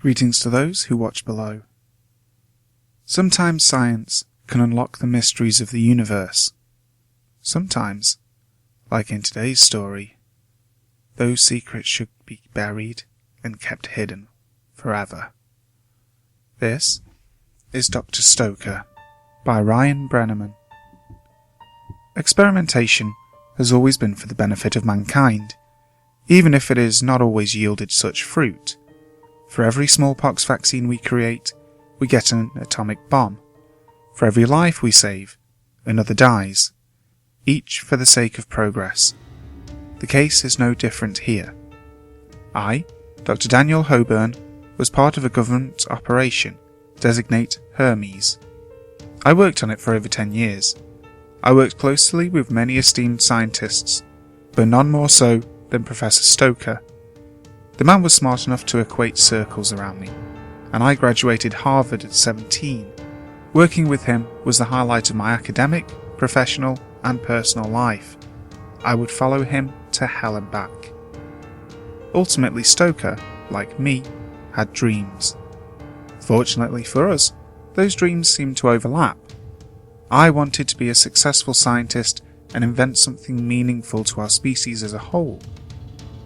Greetings to those who watch below. Sometimes science can unlock the mysteries of the universe. Sometimes, like in today's story, those secrets should be buried and kept hidden forever. This is Dr. Stoker by Ryan Brenneman. Experimentation has always been for the benefit of mankind, even if it has not always yielded such fruit. For every smallpox vaccine we create, we get an atomic bomb. For every life we save, another dies, each for the sake of progress. The case is no different here. I, Dr. Daniel Hoburn, was part of a government operation, designate Hermes. I worked on it for over 10 years. I worked closely with many esteemed scientists, but none more so than Professor Stoker. The man was smart enough to equate circles around me, and I graduated Harvard at 17. Working with him was the highlight of my academic, professional, and personal life. I would follow him to hell and back. Ultimately, Stoker, like me, had dreams. Fortunately for us, those dreams seemed to overlap. I wanted to be a successful scientist and invent something meaningful to our species as a whole,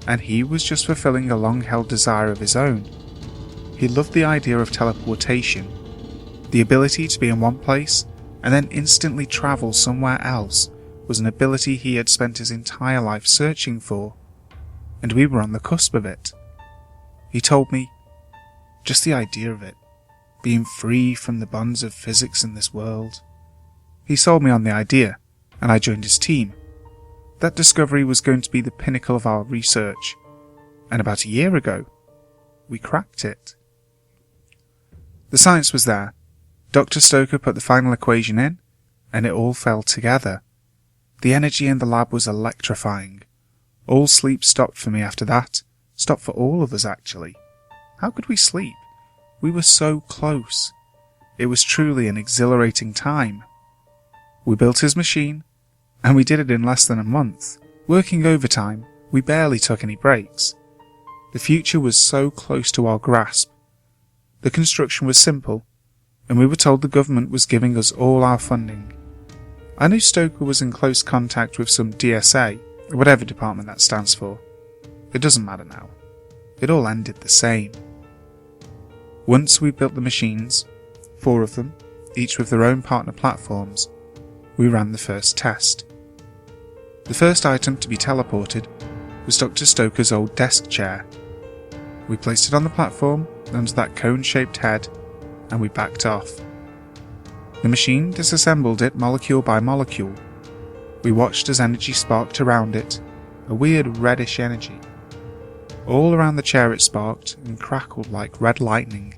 and he was just fulfilling a long-held desire of his own. He loved the idea of teleportation, the ability to be in one place and then instantly travel somewhere else was an ability he had spent his entire life searching for, and we were on the cusp of it. He told me, just the idea of it, being free from the bonds of physics in this world. He sold me on the idea, and I joined his team. That discovery was going to be the pinnacle of our research, and about a year ago, we cracked it. The science was there. Dr. Stoker put the final equation in, and it all fell together. The energy in the lab was electrifying. All sleep stopped for me after that. Stopped for all of us, actually. How could we sleep? We were so close. It was truly an exhilarating time. We built his machine, and we did it in less than a month. Working overtime, we barely took any breaks. The future was so close to our grasp. The construction was simple, and we were told the government was giving us all our funding. I knew Stoker was in close contact with some DSA, or whatever department that stands for. It doesn't matter now. It all ended the same. Once we built the machines, 4 of them, each with their own partner platforms, we ran the first test. The first item to be teleported was Dr. Stoker's old desk chair. We placed it on the platform under that cone-shaped head, and we backed off. The machine disassembled it molecule by molecule. We watched as energy sparked around it, a weird reddish energy. All around the chair it sparked and crackled like red lightning.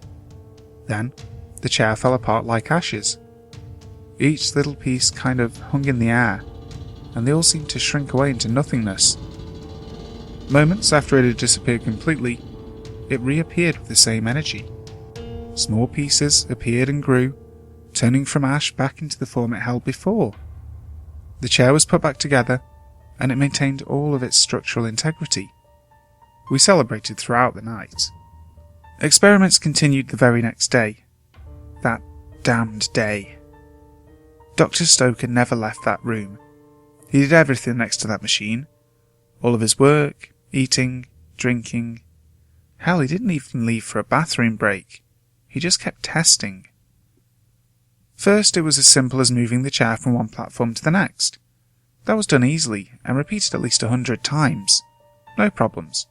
Then, the chair fell apart like ashes. Each little piece kind of hung in the air, and they all seemed to shrink away into nothingness. Moments after it had disappeared completely, it reappeared with the same energy. Small pieces appeared and grew, turning from ash back into the form it held before. The chair was put back together, and it maintained all of its structural integrity. We celebrated throughout the night. Experiments continued the very next day. That damned day. Dr. Stoker never left that room. He did everything next to that machine. All of his work, eating, drinking. Hell, he didn't even leave for a bathroom break. He just kept testing. First, it was as simple as moving the chair from one platform to the next. That was done easily and repeated at least 100 times. No problems.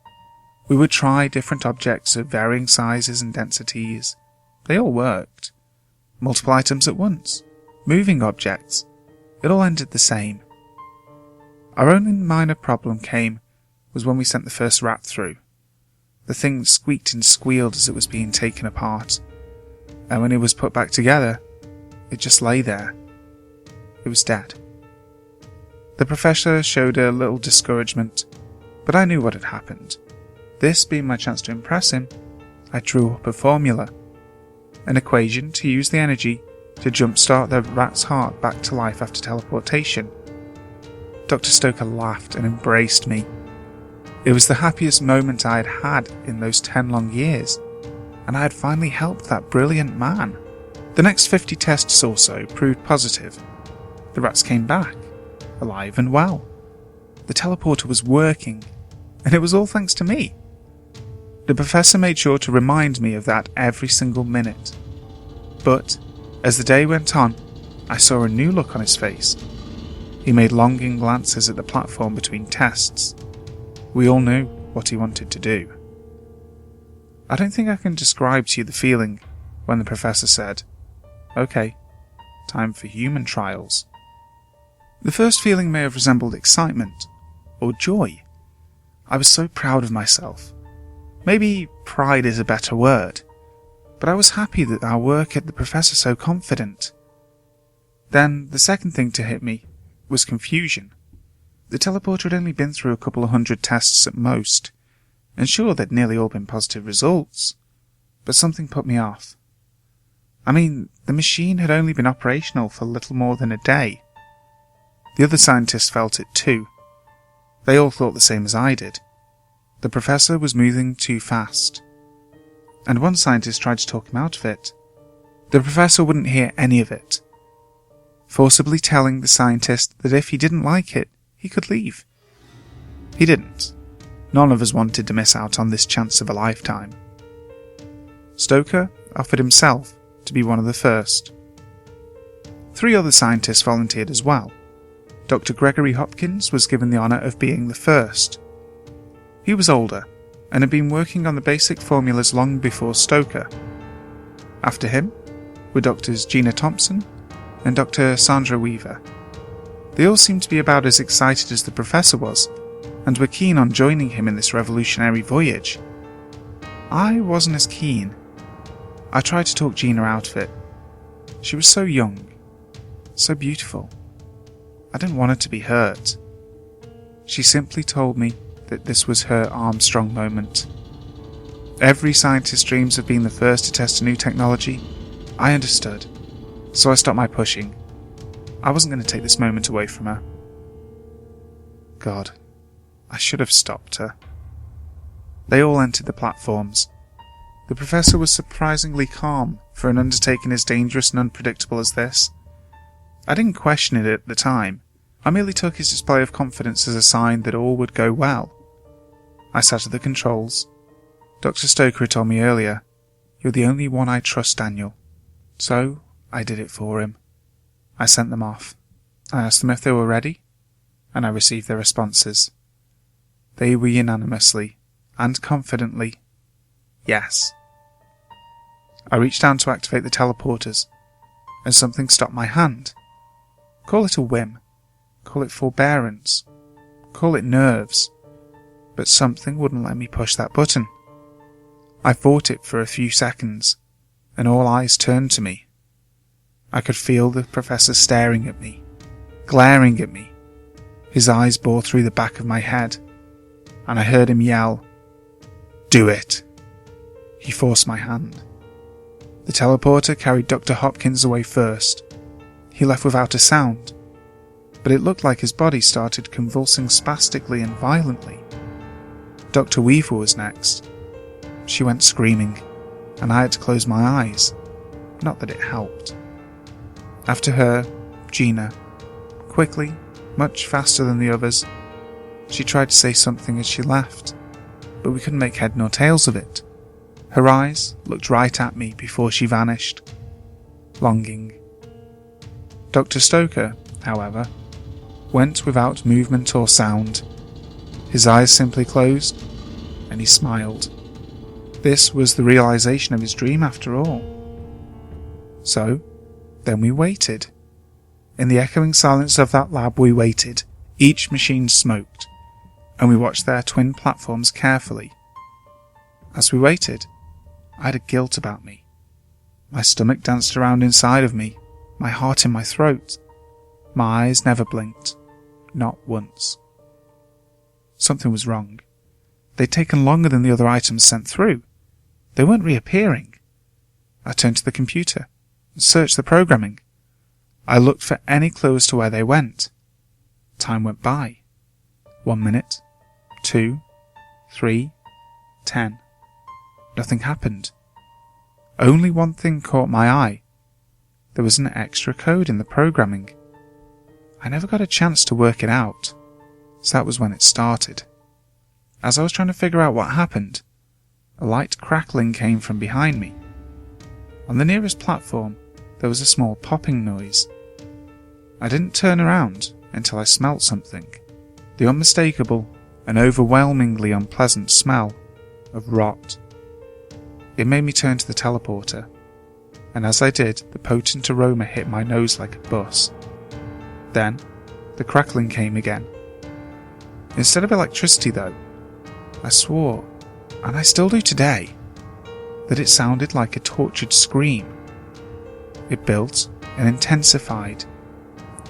We would try different objects of varying sizes and densities. They all worked. Multiple items at once. Moving objects. It all ended the same. Our only minor problem came was when we sent the first rat through. The thing squeaked and squealed as it was being taken apart, and when it was put back together, it just lay there. It was dead. The professor showed a little discouragement, but I knew what had happened. This being my chance to impress him, I drew up a formula, an equation to use the energy to jumpstart the rat's heart back to life after teleportation. Dr. Stoker laughed and embraced me. It was the happiest moment I had had in those 10 long years. and I had finally helped that brilliant man. The next 50 tests or so proved positive. The rats came back, alive and well. The teleporter was working, and it was all thanks to me. The professor made sure to remind me of that every single minute. But, as the day went on, I saw a new look on his face. He made longing glances at the platform between tests. We all knew what he wanted to do. I don't think I can describe to you the feeling when the professor said, "Okay, time for human trials." The first feeling may have resembled excitement or joy. I was so proud of myself. Maybe pride is a better word, but I was happy that our work had the professor so confident. Then the second thing to hit me was confusion. The teleporter had only been through a couple of hundred tests at most, and sure, they'd nearly all been positive results, but something put me off. I mean, the machine had only been operational for little more than a day. The other scientists felt it too. They all thought the same as I did. The professor was moving too fast, and one scientist tried to talk him out of it. The professor wouldn't hear any of it, forcibly telling the scientist that if he didn't like it, he could leave. He didn't. None of us wanted to miss out on this chance of a lifetime. Stoker offered himself to be one of the first. 3 other scientists volunteered as well. Dr. Gregory Hopkins was given the honour of being the first. He was older and had been working on the basic formulas long before Stoker. After him were Drs. Gina Thompson and Dr. Sandra Weaver. They all seemed to be about as excited as the professor was, and were keen on joining him in this revolutionary voyage. I wasn't as keen. I tried to talk Gina out of it. She was so young, so beautiful. I didn't want her to be hurt. She simply told me that this was her Armstrong moment. Every scientist dreams of being the first to test a new technology. I understood, so I stopped my pushing. I wasn't going to take this moment away from her. God, I should have stopped her. They all entered the platforms. The professor was surprisingly calm for an undertaking as dangerous and unpredictable as this. I didn't question it at the time. I merely took his display of confidence as a sign that all would go well. I sat at the controls. Dr. Stoker had told me earlier, "You're the only one I trust, Daniel." So I did it for him. I sent them off. I asked them if they were ready, and I received their responses. They were unanimously and confidently yes. I reached down to activate the teleporters, and something stopped my hand. Call it a whim, call it forbearance, call it nerves, but something wouldn't let me push that button. I fought it for a few seconds, and all eyes turned to me. I could feel the professor staring at me, glaring at me. His eyes bored through the back of my head, and I heard him yell, "Do it!" He forced my hand. The teleporter carried Dr. Hopkins away first. He left without a sound, but it looked like his body started convulsing spastically and violently. Dr. Weaver was next. She went screaming, and I had to close my eyes. Not that it helped. After her, Gina. Quickly, much faster than the others. She tried to say something as she left, but we couldn't make head nor tails of it. Her eyes looked right at me before she vanished. Longing. Dr. Stoker, however, went without movement or sound. His eyes simply closed, and he smiled. This was the realization of his dream after all. So, then we waited. In the echoing silence of that lab we waited. Each machine smoked, and we watched their twin platforms carefully. As we waited, I had a guilt about me. My stomach danced around inside of me, my heart in my throat. My eyes never blinked, not once. Something was wrong. They'd taken longer than the other items sent through. They weren't reappearing. I turned to the computer and searched the programming. I looked for any clue as to where they went. Time went by. 1 minute, 2, 3, 10. Nothing happened. Only one thing caught my eye. There was an extra code in the programming. I never got a chance to work it out, so that was when it started. As I was trying to figure out what happened, a light crackling came from behind me. On the nearest platform, there was a small popping noise. I didn't turn around until I smelt something, the unmistakable and overwhelmingly unpleasant smell of rot. It made me turn to the teleporter, and as I did, the potent aroma hit my nose like a bus. Then, the crackling came again. Instead of electricity though, I swore, and I still do today, that it sounded like a tortured scream. It built and intensified.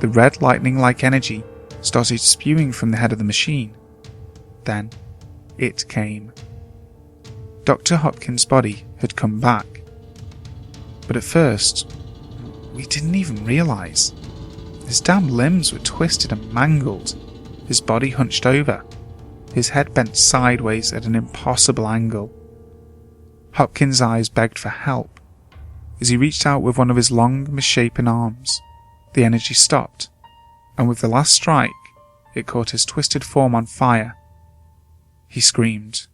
The red lightning-like energy started spewing from the head of the machine. Then, it came. Dr. Hopkins' body had come back. But at first, we didn't even realise. His damn limbs were twisted and mangled, his body hunched over, his head bent sideways at an impossible angle. Hopkins' eyes begged for help. As he reached out with one of his long, misshapen arms, the energy stopped, and with the last strike, it caught his twisted form on fire. He screamed.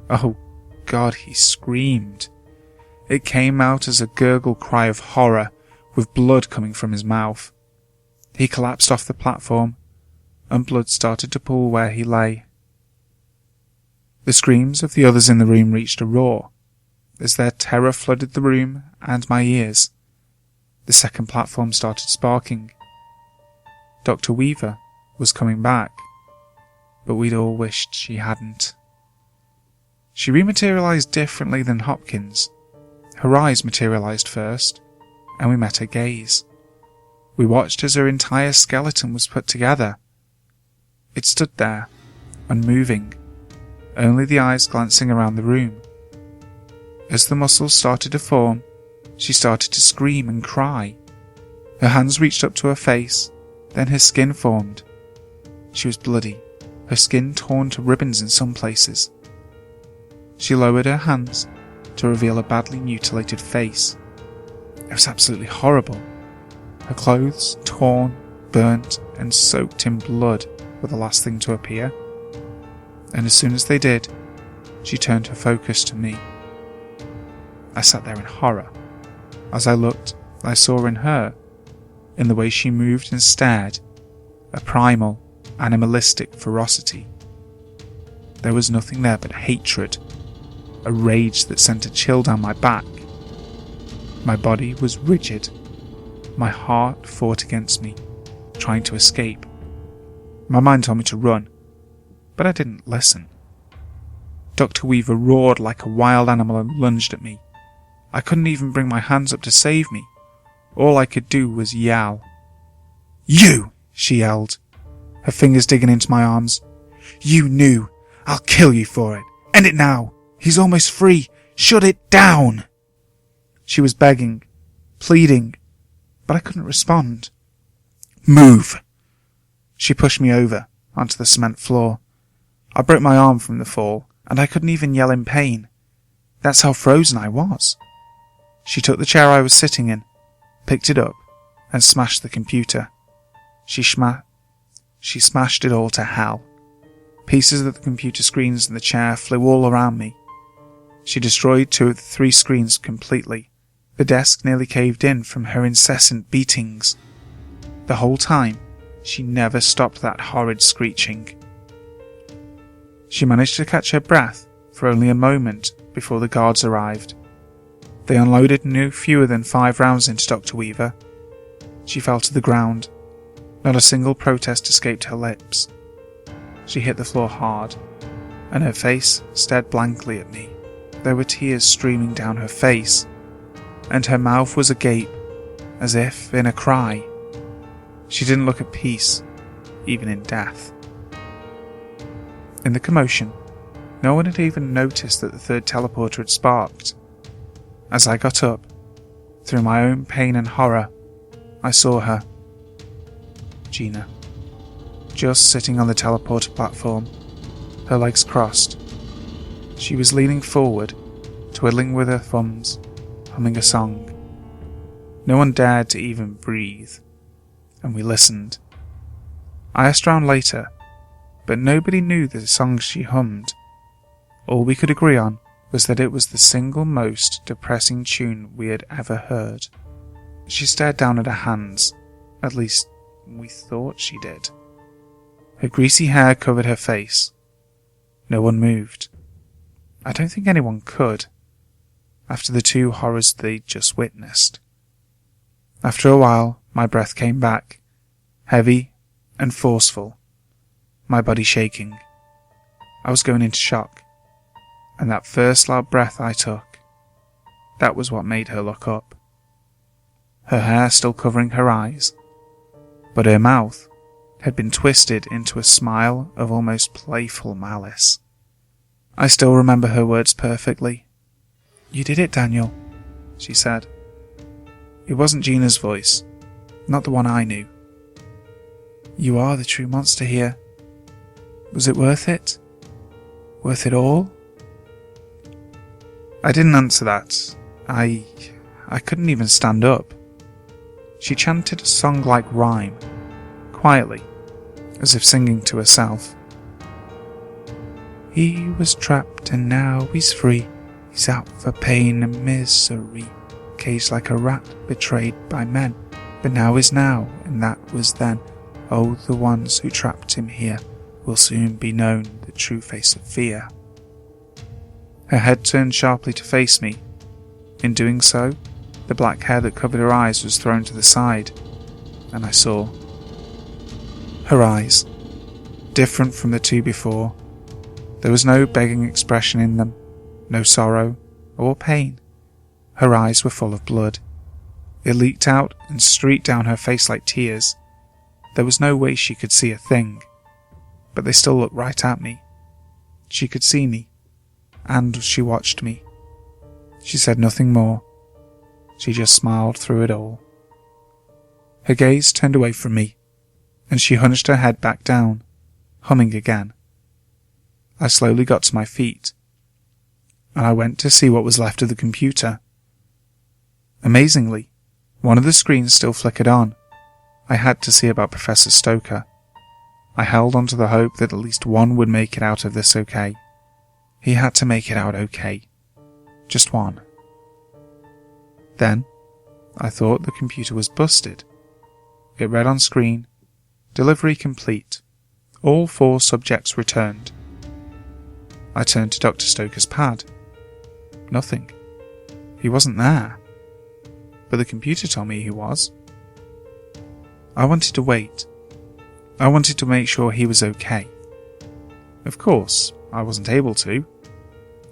Oh God, he screamed. It came out as a gurgle cry of horror, with blood coming from his mouth. He collapsed off the platform, and blood started to pool where he lay. The screams of the others in the room reached a roar, as their terror flooded the room and my ears. The second platform started sparking. Dr. Weaver was coming back, but we'd all wished she hadn't. She rematerialized differently than Hopkins. Her eyes materialized first, and we met her gaze. We watched as her entire skeleton was put together. It stood there, unmoving, only the eyes glancing around the room. As the muscles started to form, she started to scream and cry. Her hands reached up to her face, then her skin formed. She was bloody, her skin torn to ribbons in some places. She lowered her hands to reveal a badly mutilated face. It was absolutely horrible. Her clothes, torn, burnt, and soaked in blood, were the last thing to appear. And as soon as they did, she turned her focus to me. I sat there in horror. As I looked, I saw in her, in the way she moved and stared, a primal, animalistic ferocity. There was nothing there but hatred, a rage that sent a chill down my back. My body was rigid. My heart fought against me, trying to escape. My mind told me to run, but I didn't listen. Dr. Weaver roared like a wild animal and lunged at me. I couldn't even bring my hands up to save me. All I could do was yell. "You!" she yelled, her fingers digging into my arms. "You knew! I'll kill you for it! End it now! He's almost free! Shut it down!" She was begging, pleading, but I couldn't respond. "Move!" She pushed me over, onto the cement floor. I broke my arm from the fall, and I couldn't even yell in pain. That's how frozen I was. She took the chair I was sitting in, picked it up, and smashed the computer. She smashed it all to hell. Pieces of the computer screens and the chair flew all around me. She destroyed 2 of the 3 screens completely. The desk nearly caved in from her incessant beatings. The whole time, she never stopped that horrid screeching. She managed to catch her breath for only a moment before the guards arrived. They unloaded no fewer than 5 rounds into Dr. Weaver. She fell to the ground. Not a single protest escaped her lips. She hit the floor hard, and her face stared blankly at me. There were tears streaming down her face, and her mouth was agape, as if in a cry. She didn't look at peace, even in death. In the commotion, no one had even noticed that the third teleporter had sparked. As I got up, through my own pain and horror, I saw her. Gina. Just sitting on the teleporter platform, her legs crossed. She was leaning forward, twiddling with her thumbs, humming a song. No one dared to even breathe, and we listened. I asked around later, but nobody knew the song she hummed. All we could agree on was that it was the single most depressing tune we had ever heard. She stared down at her hands, at least we thought she did. Her greasy hair covered her face. No one moved. I don't think anyone could, after the two horrors they'd just witnessed. After a while, my breath came back, heavy and forceful, my body shaking. I was going into shock, and that first loud breath I took, that was what made her look up. Her hair still covering her eyes, but her mouth had been twisted into a smile of almost playful malice. I still remember her words perfectly. "You did it, Daniel," she said. It wasn't Gina's voice, not the one I knew. "You are the true monster here. Was it worth it? Worth it all?" I didn't answer that. I couldn't even stand up. She chanted a song-like rhyme, quietly, as if singing to herself. "He was trapped and now he's free. He's out for pain and misery. Caged like a rat, betrayed by men. But now is now, and that was then. Oh, the ones who trapped him here will soon be known, the true face of fear." Her head turned sharply to face me. In doing so, the black hair that covered her eyes was thrown to the side, and I saw her eyes, different from the two before. There was no begging expression in them, no sorrow or pain. Her eyes were full of blood. It leaked out and streaked down her face like tears. There was no way she could see a thing, but they still looked right at me. She could see me, and she watched me. She said nothing more. She just smiled through it all. Her gaze turned away from me, and she hunched her head back down, humming again. I slowly got to my feet, and I went to see what was left of the computer. Amazingly, one of the screens still flickered on. I had to see about Professor Stoker. I held on to the hope that at least one would make it out of this okay. He had to make it out okay. Just one. Then, I thought the computer was busted. It read on screen, "Delivery complete. All 4 subjects returned." I turned to Dr. Stoker's pad. Nothing. He wasn't there. But the computer told me he was. I wanted to wait. I wanted to make sure he was okay. Of course, I wasn't able to.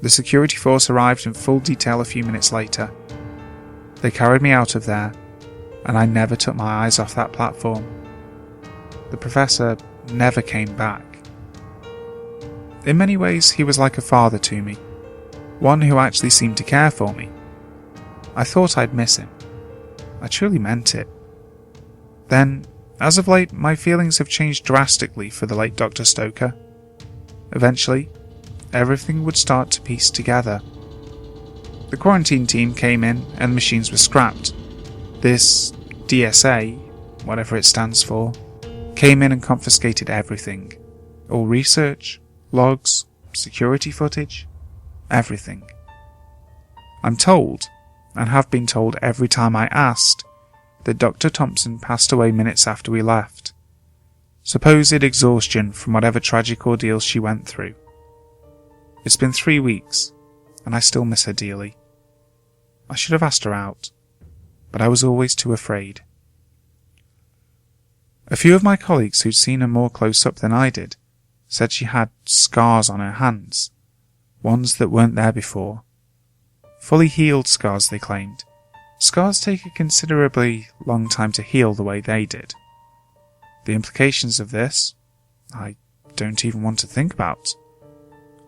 The security force arrived in full detail a few minutes later. They carried me out of there, and I never took my eyes off that platform. The professor never came back. In many ways, he was like a father to me, one who actually seemed to care for me. I thought I'd miss him. I truly meant it. Then, as of late, my feelings have changed drastically for the late Dr. Stoker. Eventually, everything would start to piece together. The quarantine team came in and the machines were scrapped. This DSA, whatever it stands for, came in and confiscated everything. All research, logs, security footage, everything. I'm told, and have been told every time I asked, that Dr. Thompson passed away minutes after we left. Supposed exhaustion from whatever tragic ordeal she went through. It's been 3 weeks, and I still miss her dearly. I should have asked her out, but I was always too afraid. A few of my colleagues who'd seen her more close up than I did said she had scars on her hands, ones that weren't there before. Fully healed scars, they claimed. Scars take a considerably long time to heal the way they did. The implications of this, I don't even want to think about.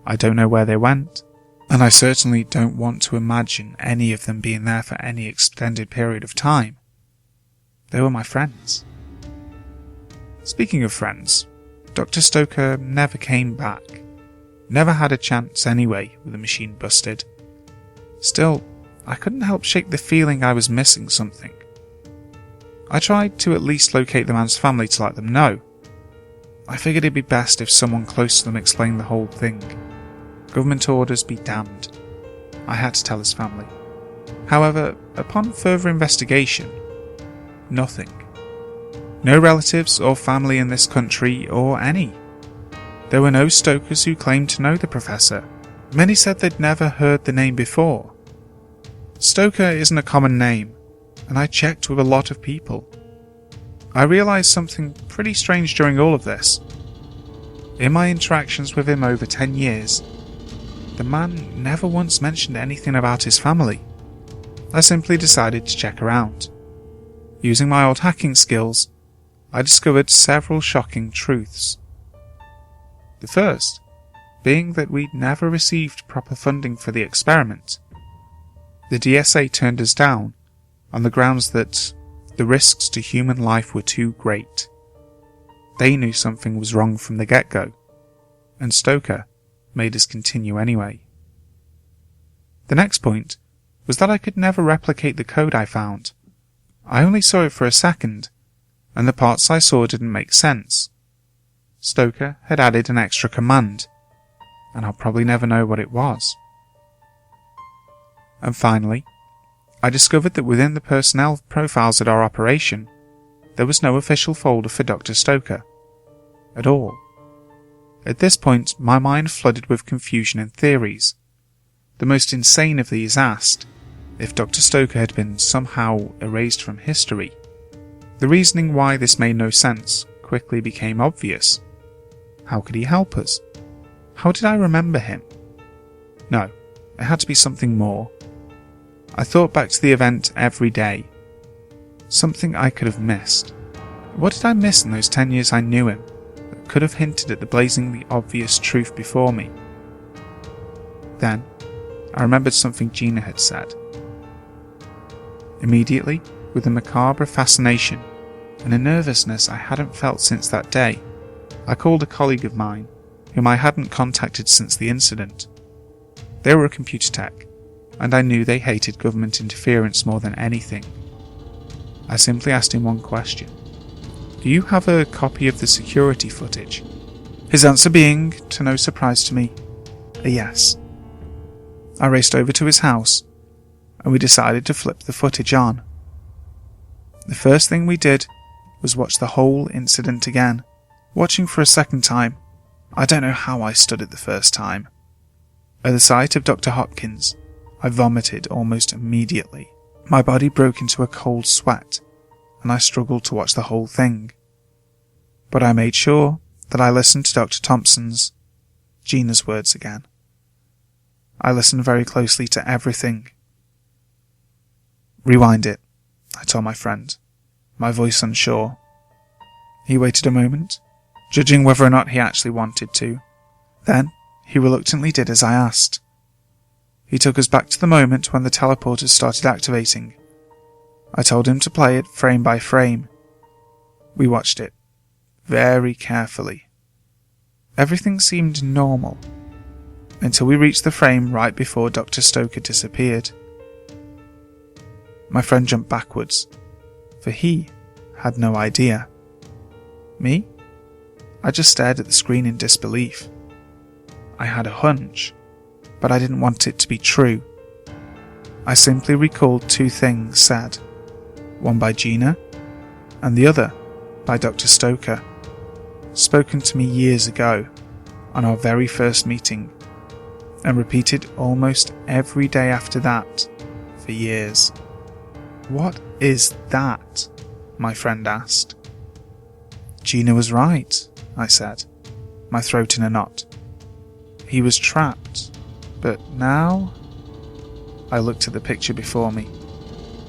I don't know where they went, and I certainly don't want to imagine any of them being there for any extended period of time. They were my friends. Speaking of friends, Dr. Stoker never came back. Never had a chance anyway with the machine busted. Still, I couldn't help shake the feeling I was missing something. I tried to at least locate the man's family to let them know. I figured it'd be best if someone close to them explained the whole thing. Government orders be damned. I had to tell his family. However, upon further investigation, nothing. No relatives or family in this country, or any. There were no Stokers who claimed to know the professor. Many said they'd never heard the name before. Stoker isn't a common name, and I checked with a lot of people. I realised something pretty strange during all of this. In my interactions with him over 10 years, the man never once mentioned anything about his family. I simply decided to check around. Using my old hacking skills, I discovered several shocking truths. The first being that we'd never received proper funding for the experiment. The DSA turned us down on the grounds that the risks to human life were too great. They knew something was wrong from the get-go, and Stoker made us continue anyway. The next point was that I could never replicate the code I found. I only saw it for a second, and the parts I saw didn't make sense. Stoker had added an extra command, and I'll probably never know what it was. And finally, I discovered that within the personnel profiles at our operation, there was no official folder for Dr. Stoker. At all. At this point, my mind flooded with confusion and theories. The most insane of these asked if Dr. Stoker had been somehow erased from history. The reasoning why this made no sense quickly became obvious. How could he help us? How did I remember him? No, it had to be something more. I thought back to the event every day. Something I could have missed. What did I miss in those 10 years I knew him that could have hinted at the blazingly obvious truth before me? Then, I remembered something Gina had said. Immediately, with a macabre fascination and a nervousness I hadn't felt since that day, I called a colleague of mine, whom I hadn't contacted since the incident. They were a computer tech, and I knew they hated government interference more than anything. I simply asked him one question. Do you have a copy of the security footage? His answer being, to no surprise to me, a yes. I raced over to his house, and we decided to flip the footage on. The first thing we did was watch the whole incident again. Watching for a second time, I don't know how I stood it the first time. At the sight of Dr. Hopkins, I vomited almost immediately. My body broke into a cold sweat, and I struggled to watch the whole thing. But I made sure that I listened to Dr. Thompson's, Gina's words again. I listened very closely to everything. Rewind it, I told my friend, my voice unsure. He waited a moment, judging whether or not he actually wanted to. Then, he reluctantly did as I asked. He took us back to the moment when the teleporters started activating. I told him to play it frame by frame. We watched it, very carefully. Everything seemed normal, until we reached the frame right before Dr. Stoker disappeared. My friend jumped backwards, for he had no idea. Me? I just stared at the screen in disbelief. I had a hunch, but I didn't want it to be true. I simply recalled two things said, one by Gina, and the other by Dr. Stoker, spoken to me years ago, on our very first meeting, and repeated almost every day after that, for years. What is that? My friend asked. Gina was right, I said, my throat in a knot. He was trapped, but now... I looked at the picture before me.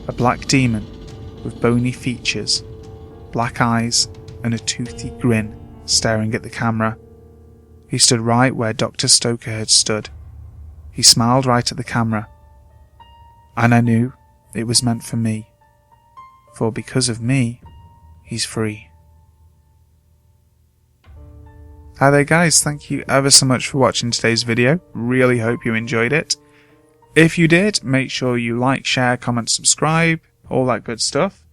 A black demon with bony features, black eyes, and a toothy grin staring at the camera. He stood right where Dr. Stoker had stood. He smiled right at the camera. And I knew it was meant for me. For because of me, he's free. Hi there guys, thank you ever so much for watching today's video. Really hope you enjoyed it. If you did, make sure you like, share, comment, subscribe, all that good stuff.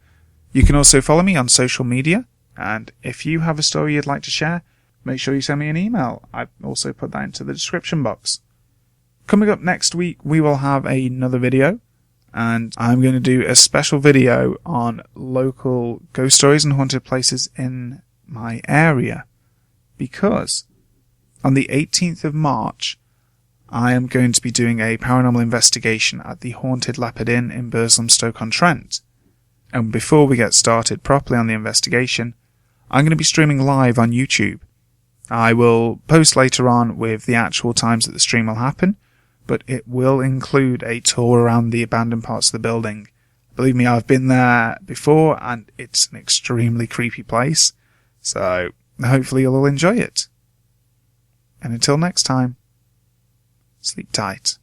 You can also follow me on social media, and if you have a story you'd like to share, make sure you send me an email. I've also put that into the description box. Coming up next week, we will have another video, and I'm going to do a special video on local ghost stories and haunted places in my area, because on the 18th of March, I am going to be doing a paranormal investigation at the Haunted Leopard Inn in Burslem-Stoke-on-Trent. And before we get started properly on the investigation, I'm going to be streaming live on YouTube. I will post later on with the actual times that the stream will happen, but it will include a tour around the abandoned parts of the building. Believe me, I've been there before, and it's an extremely creepy place, so hopefully you'll all enjoy it. And until next time, sleep tight.